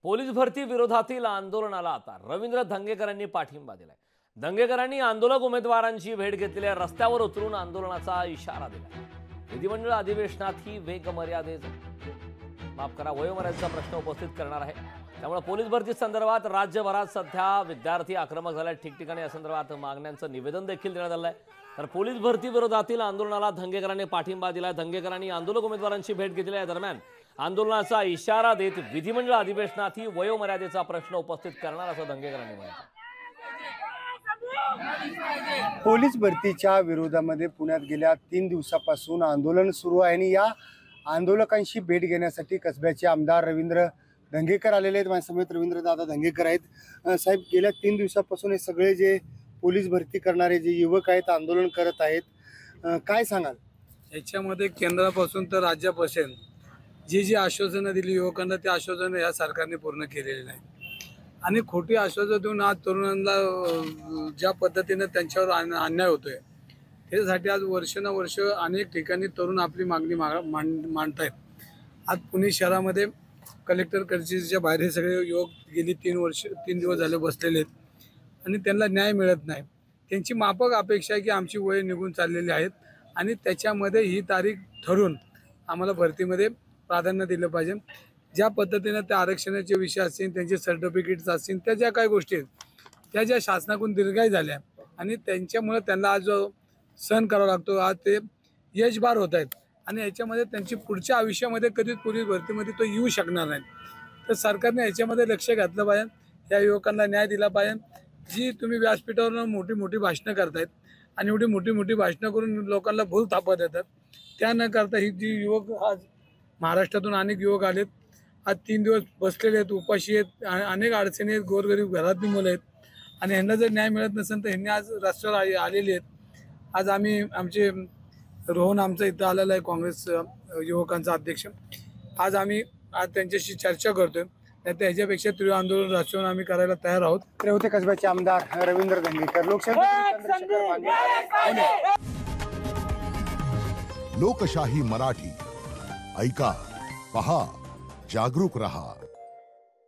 Police भरती विरोधातील आंदोलनाला आता रवींद्र धंगेकरांनी पाठिंबा दिलाय। धंगेकरांनी आंदोलक उमेदवारांची भेट घेतली, रस्त्यावर उतरून आंदोलनाचा इशारा दिला। विधिमंडळ अधिवेशनातही वेग वयोमर्यादेचा प्रश्न उपस्थित करणार आहे। त्यामुळे पोलीस भरती संदर्भात राज्यभरात सध्या विद्यार्थी आक्रमक झाले। ठिकठिकाणी या संदर्भात मागण्यांचं निवेदन देखील देण्यात आलंय। तर पोलीस भरती विरोधातील आंदोलनाला धंगेकरांनी पाठिंबा दिलाय। धंगेकरांनी आंदोलक उमेदवारांची भेट घेतली आहे। दरम्यान आंदोलनाचा इशारा देत विधिमंडळ अधिवेशनातही वयोमर्यादेचा प्रश्न उपस्थित करणार असं धंगेकरांनी म्हटलं। पोलीस भरतीच्या विरोधामध्ये पुण्यात गेल्या 3 दिवसापासून आंदोलन सुरू आहे आणि या आंदोलकांशी भेट घेण्यासाठी कसब्याचे आमदार रवींद्र धंगेकर आलेले आहेत। माझ्यासमोर रवींद्र दादा धंगेकर आहेत। साहेब, गेल्या 3 दिवसापासून हे सगळे जे पोलीस भरती करणारे जे युवक आहेत आंदोलन करत आहेत, काय सांगाल? याच्यामध्ये केंद्रापासून तर राज्यापासून जी आश्वासनं दिली युवकांना, ते आश्वासनं या सरकारने पूर्ण केलेली नाही आणि खोटी आश्वासनं देऊन आज तरुणांना ज्या पद्धतीने त्यांच्यावर अन्याय होतोय, त्याच्यासाठी आज वर्षानुवर्ष अनेक ठिकाणी तरुण आपली मागणी मांडतायत। आज पुणे शहरामध्ये कलेक्टर कचेरीच्या बाहेर हे सगळे युवक गेली 3 दिवस झाले बसलेले आहेत आणि त्यांना न्याय मिळत नाही। त्यांची माफक अपेक्षा आहे की आमची वय निघून चाललेली आहेत आणि त्याच्यामध्ये ही तारीख ठरवून आम्हाला भरतीमध्ये प्राधान्य दिलं पाहिजे। ज्या पद्धतीने त्या आरक्षणाचे विषय असतील, त्यांचे सर्टिफिकेट्स असतील, त्या ज्या काही गोष्टी आहेत त्या ज्या शासनाकडून दीर्घाई झाल्या आणि त्यांच्यामुळे त्यांना आज जो सहन करावा लागतो, आज ते यशभार होत आहेत आणि याच्यामध्ये त्यांची पुढच्या आयुष्यामध्ये कधीच पोलीस भरतीमध्ये तो येऊ शकणार नाही। तर सरकारने याच्यामध्ये लक्ष घातलं पाहिजे, या युवकांना न्याय दिला पाहिजे। जी तुम्ही व्यासपीठावर मोठी भाषणं करतायत आणि एवढी मोठी भाषणं करून लोकांना भूल थापत येतात, त्या न करता ही जी युवक आज महाराष्ट्रातून अनेक युवक आलेत, आज 3 दिवस बसलेले आहेत, उपाशी आहेत, अनेक अडचणी आहेत, गोरगरीब घरातली मुलं आहेत आणि ह्यांना जर न्याय मिळत नसेल तर ह्यांनी आज रस्त्यावर आलेले आहेत। आज आम्ही आमचे रोहन आमचा इथं आलेला आहे, काँग्रेस युवकांचा अध्यक्ष। आज त्यांच्याशी चर्चा करतोय, नाही तर ह्याच्यापेक्षा तीव्र आंदोलन रस्त्यावर आम्ही करायला तयार आहोत। ते होते कसब्याचे आमदार रवींद्र धंगेकर। लोकशाही मराठी ऐका, पहा, जागरूक रहा।